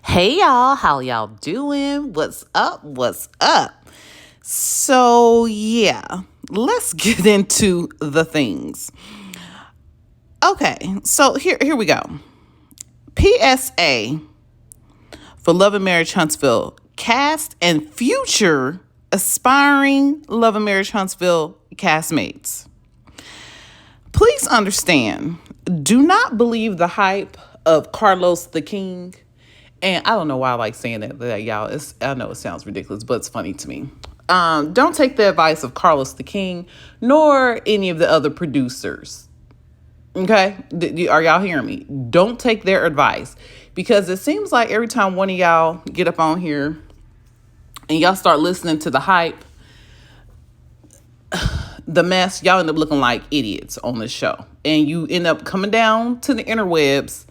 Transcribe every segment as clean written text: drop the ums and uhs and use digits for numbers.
Hey y'all, how y'all doing? What's up? What's up? So, yeah, let's get into the things. Okay, so here we go. PSA for Love and Marriage Huntsville cast and future aspiring Love and Marriage Huntsville castmates. Please understand, do not believe the hype of Carlos the King. And I don't know why I like saying that y'all. I know it sounds ridiculous, but it's funny to me. Don't take the advice of Carlos the King, nor any of the other producers. Okay? Are y'all hearing me? Don't take their advice. Because it seems like every time one of y'all get up on here and y'all start listening to the hype, the mess, y'all end up looking like idiots on this show. And you end up coming down to the interwebs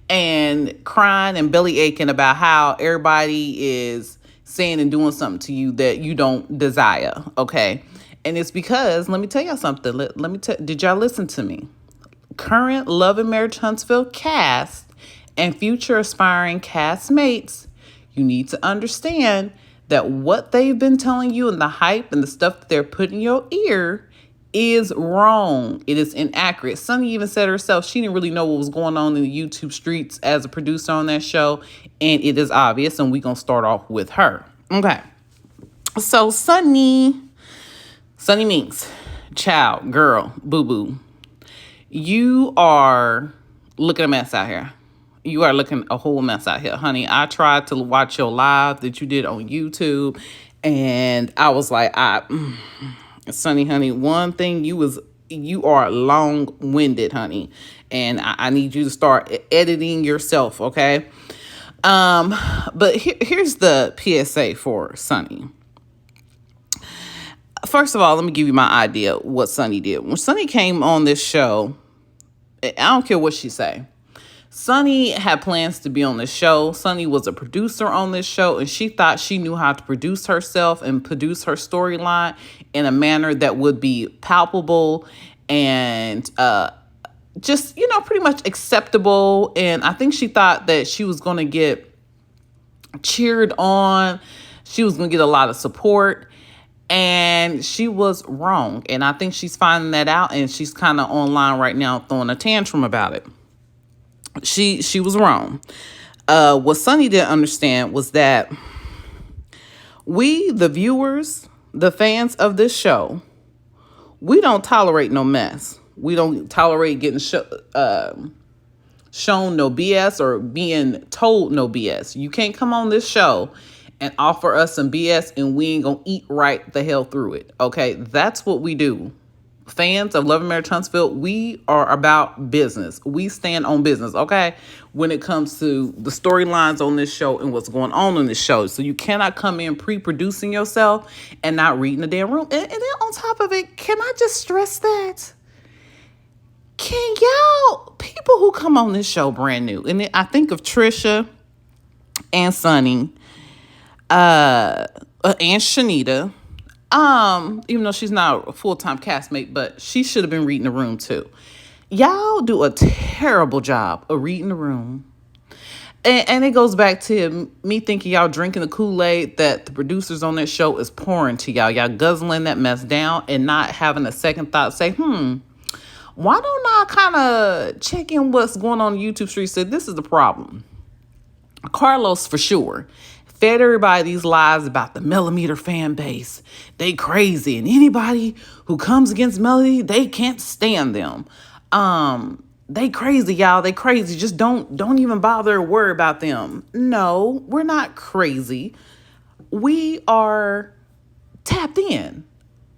and crying and belly aching about how everybody is saying and doing something to you that you don't desire, okay? And it's because, let me tell y'all something. Did y'all listen to me? Current Love and Marriage Huntsville cast and future aspiring castmates, you need to understand that what they've been telling you and the hype and the stuff that they're putting in your ear is wrong. It is inaccurate. Sunni even said herself she didn't really know what was going on in the YouTube streets as a producer on that show, and it is obvious, and we're going to start off with her. Okay. So Sunni Minx, child, girl, boo-boo, you are looking a mess out here. You are looking a whole mess out here, honey. I tried to watch your live that you did on YouTube, and I was like, Sunni, honey, one thing you are long-winded, honey, and I need you to start editing yourself, okay? But here's the PSA for Sunni. First of all, let me give you my idea of what Sunni did. When Sunni came on this show, I don't care what she say. Sunni had plans to be on this show. Sunni was a producer on this show, and she thought she knew how to produce herself and produce her storyline in a manner that would be palpable and just, pretty much acceptable. And I think she thought that she was going to get cheered on. She was going to get a lot of support. And she was wrong. And I think she's finding that out, and she's kind of online right now throwing a tantrum about it. She was wrong. What Sunni didn't understand was that we, the viewers, the fans of this show, we don't tolerate no mess. We don't tolerate getting shown no BS or being told no BS. You can't come on this show and offer us some BS and we ain't gonna eat right the hell through it. Okay, that's what we do. Fans of Love and Marriage Huntsville, we are about business. We stand on business, okay? When it comes to the storylines on this show and what's going on in this show. So you cannot come in pre-producing yourself and not reading the damn room. And then on top of it, can I just stress that? Can y'all, people who come on this show brand new, and I think of Trisha and Sunni, and Shanita, even though she's not a full-time castmate, but she should have been reading the room too. Y'all do a terrible job of reading the room. And it goes back to me thinking y'all drinking the Kool-Aid that the producers on that show is pouring to y'all. Y'all guzzling that mess down and not having a second thought. Say, why don't I kind of check in what's going on YouTube Street? Said, this is the problem. Carlos, for sure, fed everybody these lies about the Millimeter fan base. They crazy. And anybody who comes against Melody, they can't stand them. They crazy, y'all. They crazy. Just don't even bother or worry about them. No, we're not crazy. We are tapped in.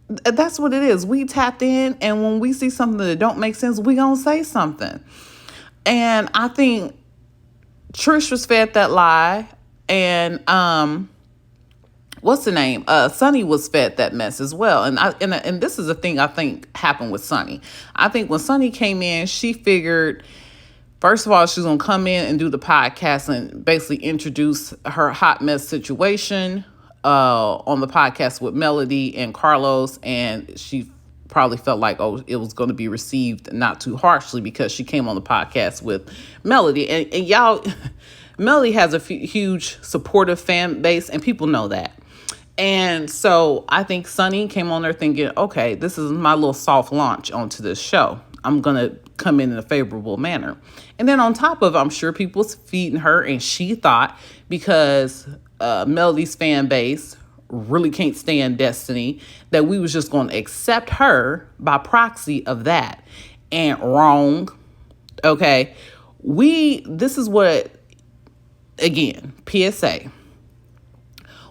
That's what it is. We tapped in, and when we see something that don't make sense, we gonna say something. And I think Trish was fed that lie. And what's the name? Sunni was fed that mess as well. And this is the thing I think happened with Sunni. I think when Sunni came in, she figured, first of all, she's gonna come in and do the podcast and basically introduce her hot mess situation on the podcast with Melody and Carlos, and she probably felt like, it was going to be received not too harshly because she came on the podcast with Melody. And y'all, Melody has a huge supportive fan base, and people know that. And so I think Sunni came on there thinking, okay, this is my little soft launch onto this show. I'm going to come in a favorable manner. And then on top of it, I'm sure people was feeding her, and she thought because Melody's fan base really can't stand Destiny, that we was just going to accept her by proxy of that. And wrong. Okay. This is what, again, PSA.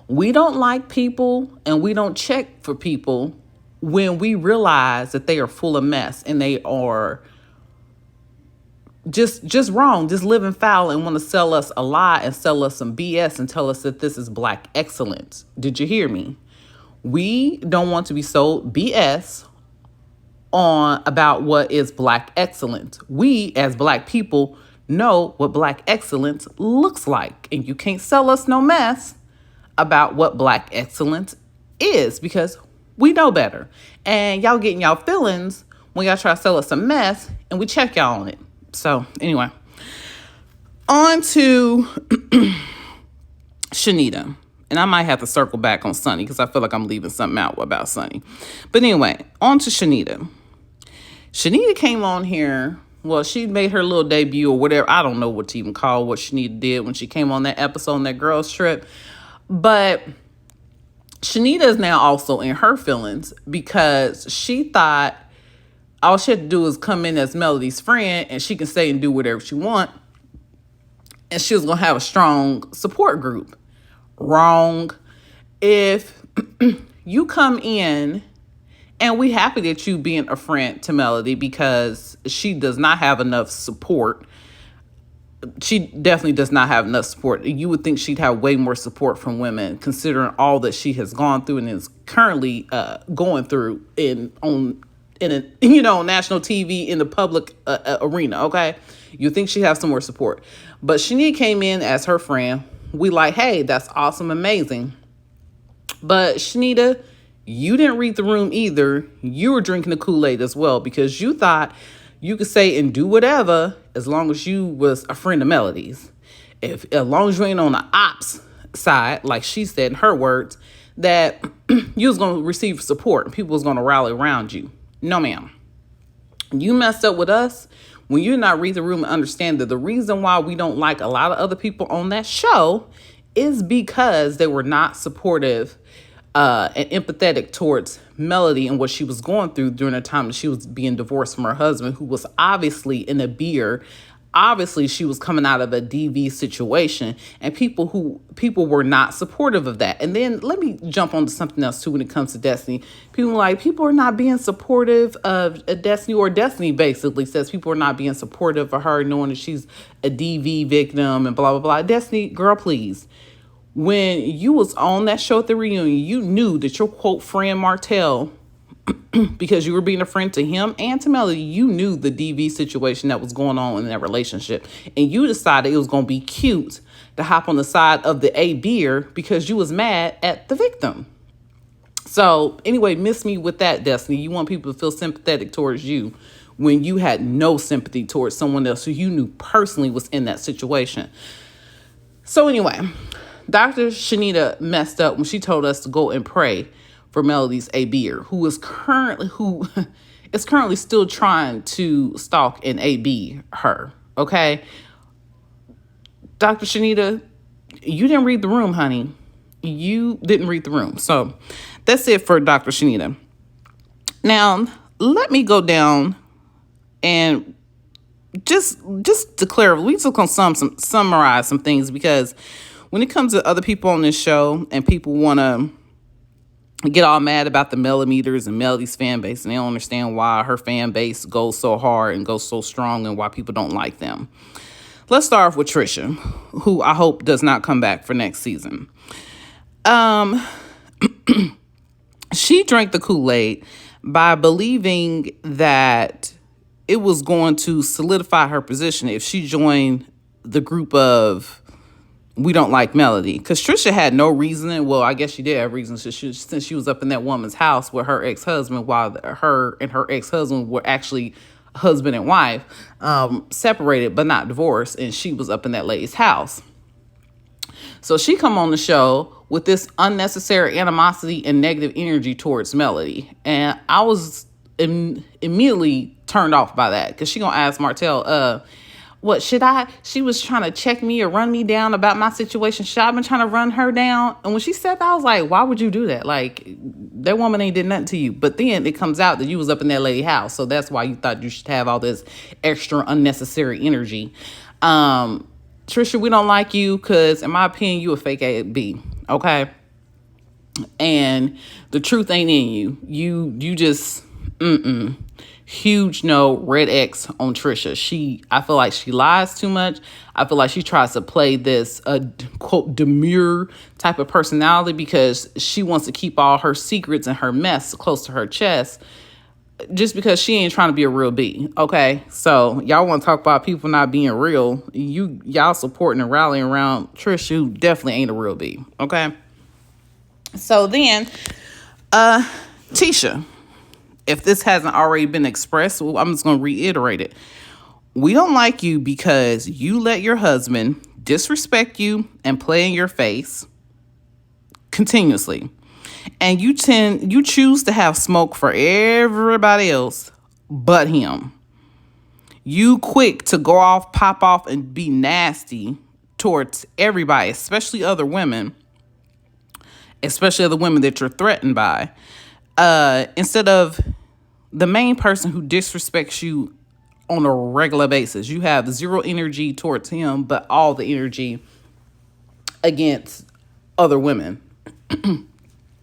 We don't like people and we don't check for people when we realize that they are full of mess and they are just wrong, just living foul, and want to sell us a lie and sell us some BS and tell us that this is Black excellence. Did you hear me? We don't want to be sold BS on about what is Black excellence. We as Black people know what Black excellence looks like, and you can't sell us no mess about what Black excellence is, because we know better. And y'all getting y'all feelings when y'all try to sell us a mess and we check y'all on it. So anyway, on to Shanita. And I might have to circle back on Sunni because I feel like I'm leaving something out about Sunni. But anyway, on to Shanita. Shanita came on here. Well, she made her little debut or whatever. I don't know what to even call what Shanita did when she came on that episode on that girls trip. But Shanita is now also in her feelings because she thought all she had to do was come in as Melody's friend and she can say and do whatever she want. And she was going to have a strong support group. Wrong. If you come in, and we happy that you being a friend to Melody because she does not have enough support. She definitely does not have enough support. You would think she'd have way more support from women, considering all that she has gone through and is currently going through on national TV in the public arena. Okay, you think she has some more support, but Shanita came in as her friend. We like, hey, that's awesome, amazing. But Shanita, you didn't read the room either. You were drinking the Kool-Aid as well because you thought you could say and do whatever as long as you was a friend of Melody's. As long as you ain't on the ops side, like she said in her words, that you was going to receive support and people was going to rally around you. No, ma'am. You messed up with us when you not read the room and understand that the reason why we don't like a lot of other people on that show is because they were not supportive and empathetic towards Melody and what she was going through during the time that she was being divorced from her husband, who was obviously in a beer. Obviously, she was coming out of a DV situation, and people were not supportive of that. And then let me jump onto something else too when it comes to Destiny. People are not being supportive of Destiny, or Destiny basically says people are not being supportive of her, knowing that she's a DV victim and blah, blah, blah. Destiny, girl, please. When you was on that show at the reunion, you knew that your quote friend Martell, because you were being a friend to him and to Melody, you knew the DV situation that was going on in that relationship. And you decided it was going to be cute to hop on the side of the A beer because you was mad at the victim. So anyway, miss me with that, Destiny. You want people to feel sympathetic towards you when you had no sympathy towards someone else who you knew personally was in that situation. So anyway, Dr. Shanita messed up when she told us to go and pray for Melody's A-Beer, who is currently still trying to stalk and A-B her, okay? Dr. Shanita, you didn't read the room, honey. You didn't read the room. So that's it for Dr. Shanita. Now, let me go down and just declare, we just going to summarize some things, because when it comes to other people on this show and people want to get all mad about the millimeters and Melody's fan base, and they don't understand why her fan base goes so hard and goes so strong and why people don't like them. Let's start off with Trisha, who I hope does not come back for next season. She drank the Kool-Aid by believing that it was going to solidify her position if she joined the group of We Don't Like Melody, because Trisha had no reason. Well, I guess she did have reasons since she was up in that woman's house with her ex-husband, while her and her ex-husband were actually husband and wife, separated but not divorced, and she was up in that lady's house. So she come on the show with this unnecessary animosity and negative energy towards Melody. And I was immediately turned off by that, because she gonna ask Martell, what should I? She was trying to check me or run me down about my situation. Should I have been trying to run her down? And when she said that, I was like, why would you do that? Like, that woman ain't did nothing to you. But then it comes out that you was up in that lady house. So that's why you thought you should have all this extra unnecessary energy. Trisha, we don't like you because, in my opinion, you a fake A&B. Okay? And the truth ain't in you. You just, huge no, red X on Trisha. I feel like she lies too much. I feel like she tries to play this quote demure type of personality because she wants to keep all her secrets and her mess close to her chest, just because she ain't trying to be a real B. Okay, so y'all want to talk about people not being real? Y'all supporting and rallying around Trisha, who definitely ain't a real B. Okay, so then Tisha, if this hasn't already been expressed, well, I'm just going to reiterate it. We don't like you because you let your husband disrespect you and play in your face continuously. And you choose to have smoke for everybody else but him. You quick to go off, pop off, and be nasty towards everybody, especially other women that you're threatened by. Instead of the main person who disrespects you on a regular basis. You have zero energy towards him, but all the energy against other women.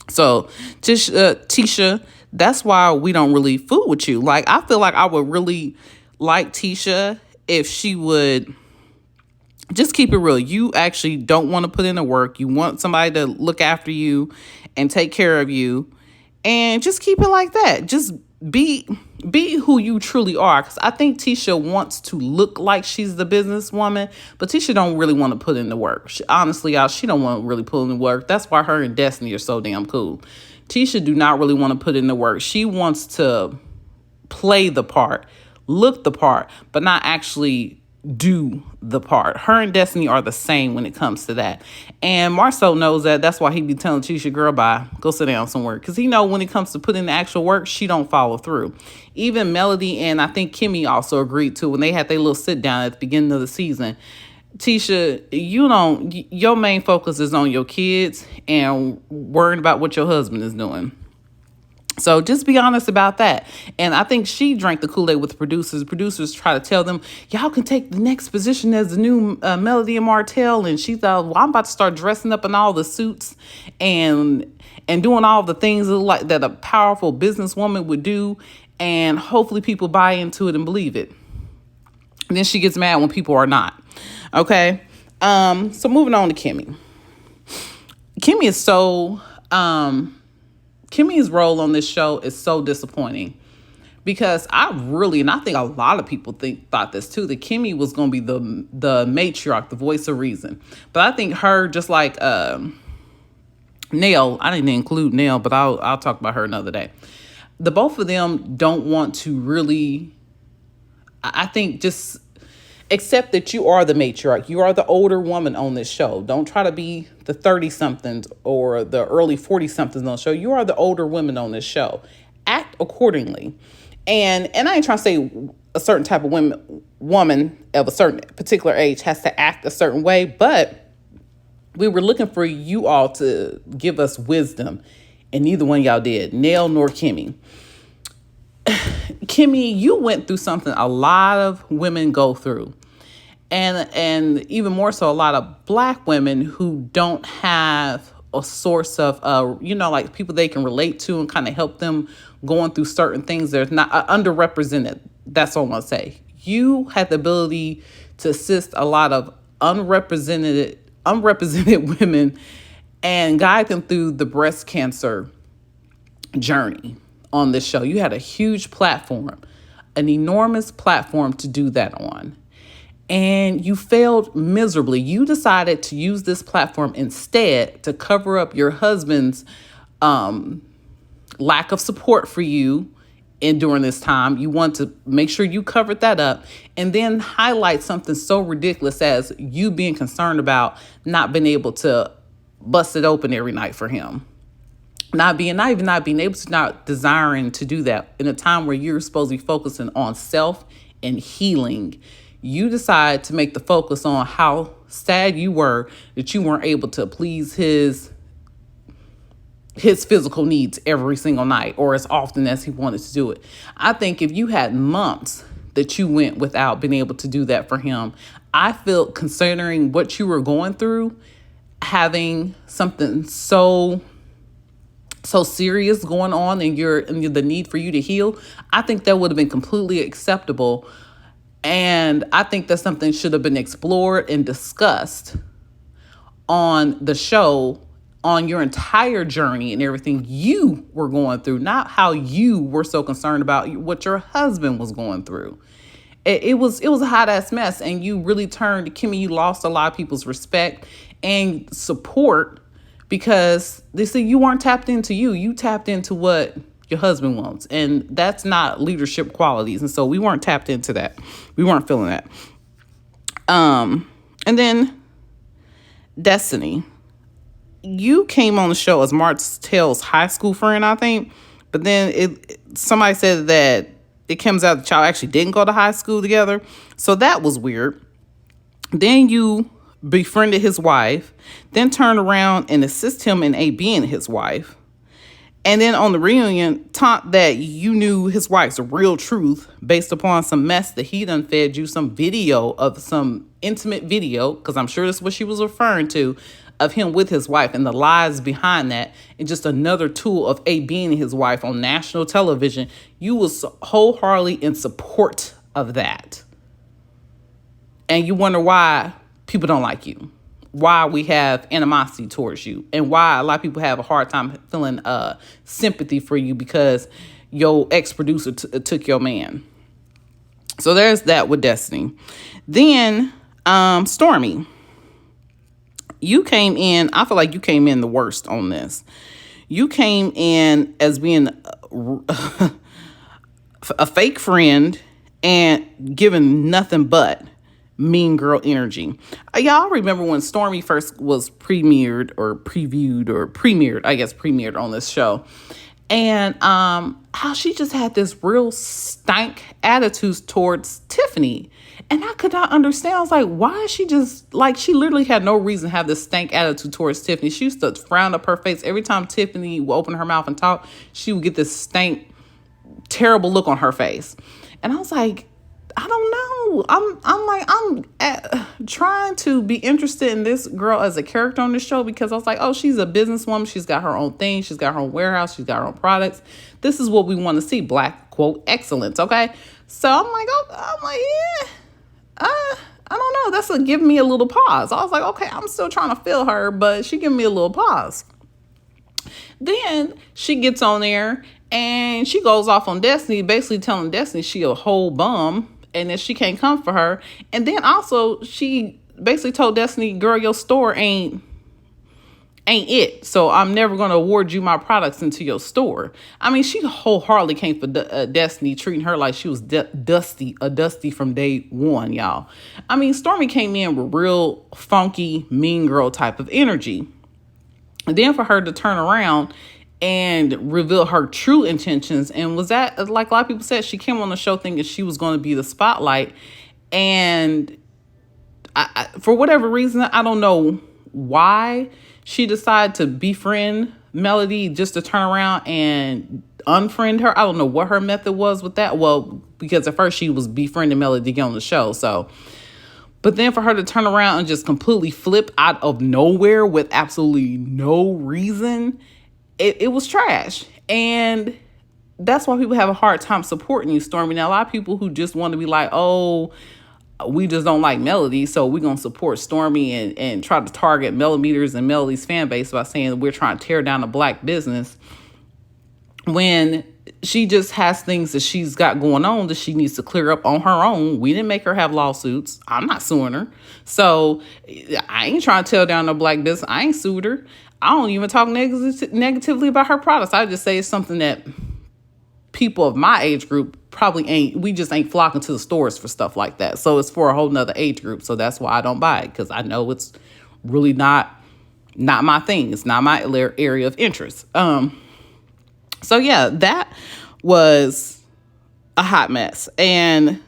So, Tisha, that's why we don't really fool with you. Like, I feel like I would really like Tisha if she would just keep it real. You actually don't want to put in the work. You want somebody to look after you and take care of you. And just keep it like that. Just be who you truly are. Because I think Tisha wants to look like she's the businesswoman, but Tisha don't really want to put in the work. Honestly, y'all, she don't want to really put in the work. That's why her and Destiny are so damn cool. Tisha do not really want to put in the work. She wants to play the part, look the part, but not actually do the part. Her and Destiny are the same when it comes to that. And Marcel knows that. That's why he be telling Tisha, girl, bye, go sit down somewhere. Because he know when it comes to putting the actual work, she don't follow through. Even Melody and I think Kimmy also agreed to when they had their little sit down at the beginning of the season. Tisha, your main focus is on your kids and worrying about what your husband is doing. So just be honest about that. And I think she drank the Kool-Aid with the producers. Producers try to tell them, y'all can take the next position as the new Melody and Martell. And she thought, well, I'm about to start dressing up in all the suits and doing all the things like that a powerful businesswoman would do. And hopefully people buy into it and believe it. And then she gets mad when people are not. Okay. So moving on to Kimmy. Kimmy is so... Kimmy's role on this show is so disappointing because I think a lot of people thought this too, that Kimmy was going to be the matriarch, the voice of reason. But I think her, just like Nell, I didn't include Nell, but I'll talk about her another day. The both of them don't want to really, I think, just accept that you are the matriarch. You are the older woman on this show. Don't try to be the 30-somethings or the early 40-somethings on the show. You are the older women on this show. Act accordingly. And I ain't trying to say a certain type of woman of a certain particular age has to act a certain way, but we were looking for you all to give us wisdom, and neither one of y'all did, Nell nor Kimmy. Kimmy, you went through something a lot of women go through. And even more so, a lot of Black women who don't have a source of, like people they can relate to and kind of help them going through certain things. They're not underrepresented. That's all I want to say. You had the ability to assist a lot of unrepresented women and guide them through the breast cancer journey on this show. You had a huge platform, an enormous platform to do that on. And you failed miserably. You decided to use this platform instead to cover up your husband's lack of support for you and during this time, you want to make sure you covered that up, and then highlight something so ridiculous as you being concerned about not being able to bust it open every night for him. Not even not being able to, not desiring to do that in a time where you're supposed to be focusing on self and healing. You decide to make the focus on how sad you were that you weren't able to please his physical needs every single night or as often as he wanted to do it. I think if you had months that you went without being able to do that for him, I feel, considering what you were going through, having something so serious going on and the need for you to heal, I think that would have been completely acceptable. And I think that something should have been explored and discussed on the show, on your entire journey and everything you were going through, not how you were so concerned about what your husband was going through. It was a hot ass mess, and you really turned, Kimmy, you lost a lot of people's respect and support because they said you weren't tapped into you. You tapped into what your husband wants, and that's not leadership qualities. And so we weren't tapped into that. We weren't feeling that. And then Destiny, you came on the show as Martell's high school friend, I think, but then somebody said that it comes out that y'all actually didn't go to high school together, so that was weird. Then you befriended his wife, then turned around and assist him in being his wife. And then on the reunion, taught that you knew his wife's real truth based upon some mess that he done fed you, some video of some intimate video, because I'm sure that's what she was referring to, of him with his wife and the lies behind that, and just another tool of being his wife on national television. You was wholeheartedly in support of that. And you wonder why people don't like you, why we have animosity towards you, and why a lot of people have a hard time feeling sympathy for you because your ex-producer took your man. So there's that with Destiny. Then Stormy, you came in, I feel like you came in the worst on this. You came in as being a fake friend and giving nothing but mean girl energy. Y'all remember when Stormy first was premiered on this show, and how she just had this real stank attitude towards Tiffany. And I could not understand. I was like, why is she just, like, she literally had no reason to have this stank attitude towards Tiffany. She used to frown up her face. Every time Tiffany would open her mouth and talk, she would get this stank, terrible look on her face. And I was like, I don't know. I'm trying to be interested in this girl as a character on the show, because I was like, oh, she's a businesswoman. She's got her own thing. She's got her own warehouse. She's got her own products. This is what we want to see. Black, quote, excellence. Okay. So I'm like, yeah. I don't know. That's giving me a little pause. I was like, okay, I'm still trying to feel her, but she giving me a little pause. Then she gets on there and she goes off on Destiny, basically telling Destiny she a whole bum and that she can't come for her. And then also she basically told Destiny, girl, your store ain't it. So I'm never going to award you my products into your store. I mean, she wholeheartedly came for Destiny, treating her like she was Dusty from day one, y'all. I mean, Stormy came in with real funky, mean girl type of energy. And then for her to turn around and reveal her true intentions, and was that, like a lot of people said, she came on the show thinking she was going to be the spotlight. And I, for whatever reason, I don't know why she decided to befriend Melody just to turn around and unfriend her. I don't know what her method was with that. Well, because at first she was befriending Melody to get on the show. So, but then for her to turn around and just completely flip out of nowhere with absolutely no reason, it was trash. And that's why people have a hard time supporting you, Stormy. Now, a lot of people who just want to be like, oh, we just don't like Melody, so we're going to support Stormy and try to target Millimeters and Melody's fan base by saying we're trying to tear down a black business, when she just has things that she's got going on that she needs to clear up on her own. We didn't make her have lawsuits. I'm not suing her. So I ain't trying to tear down no black business. I ain't sued her. I don't even talk negatively about her products. I just say it's something that people of my age group we just ain't flocking to the stores for stuff like that. So it's for a whole nother age group. So that's why I don't buy it, because I know it's really not my thing. It's not my area of interest. So yeah, that was a hot mess. And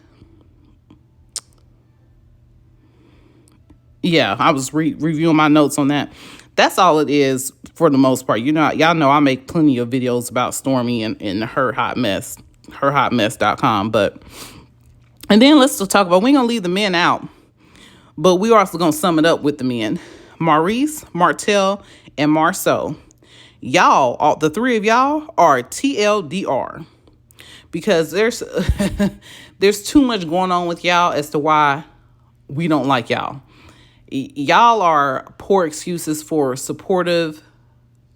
yeah, I was reviewing my notes on that. That's all it is for the most part. You know, y'all know I make plenty of videos about Stormy and her hot mess, herhotmess.com. And then let's talk about, we ain't gonna leave the men out, but we're also gonna sum it up with the men. Maurice, Martell, and Marceau. Y'all, the three of y'all are TLDR, because there's there's too much going on with y'all as to why we don't like y'all. Y'all are poor excuses for supportive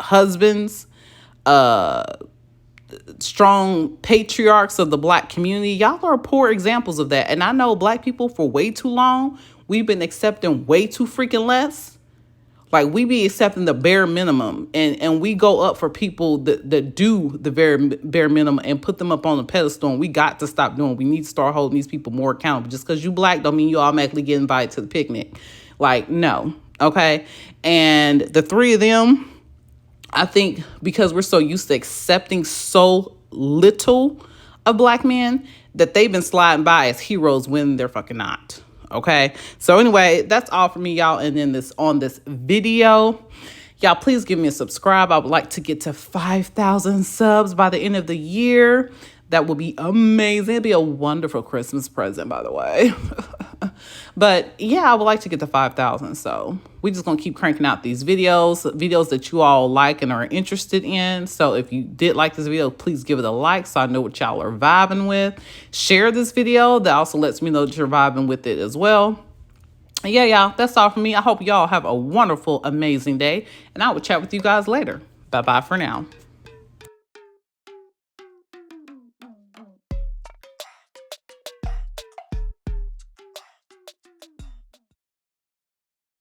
husbands, strong patriarchs of the Black community. Y'all are poor examples of that. And I know Black people, for way too long, we've been accepting way too freaking less. Like, we be accepting the bare minimum, and we go up for people that do the very bare minimum and put them up on a pedestal. And we got to stop doing. We need to start holding these people more accountable. Just because you Black don't mean you automatically get invited to the picnic. Like, no. Okay. And the three of them, I think because we're so used to accepting so little of Black men, that they've been sliding by as heroes when they're fucking not. Okay. So anyway, that's all for me, y'all. And then on this video, y'all, please give me a subscribe. I would like to get to 5,000 subs by the end of the year. That would be amazing. It'd be a wonderful Christmas present, by the way. But yeah, I would like to get to 5,000. So we're just going to keep cranking out these videos that you all like and are interested in. So if you did like this video, please give it a like so I know what y'all are vibing with. Share this video. That also lets me know that you're vibing with it as well. And yeah, y'all, that's all for me. I hope y'all have a wonderful, amazing day. And I will chat with you guys later. Bye-bye for now.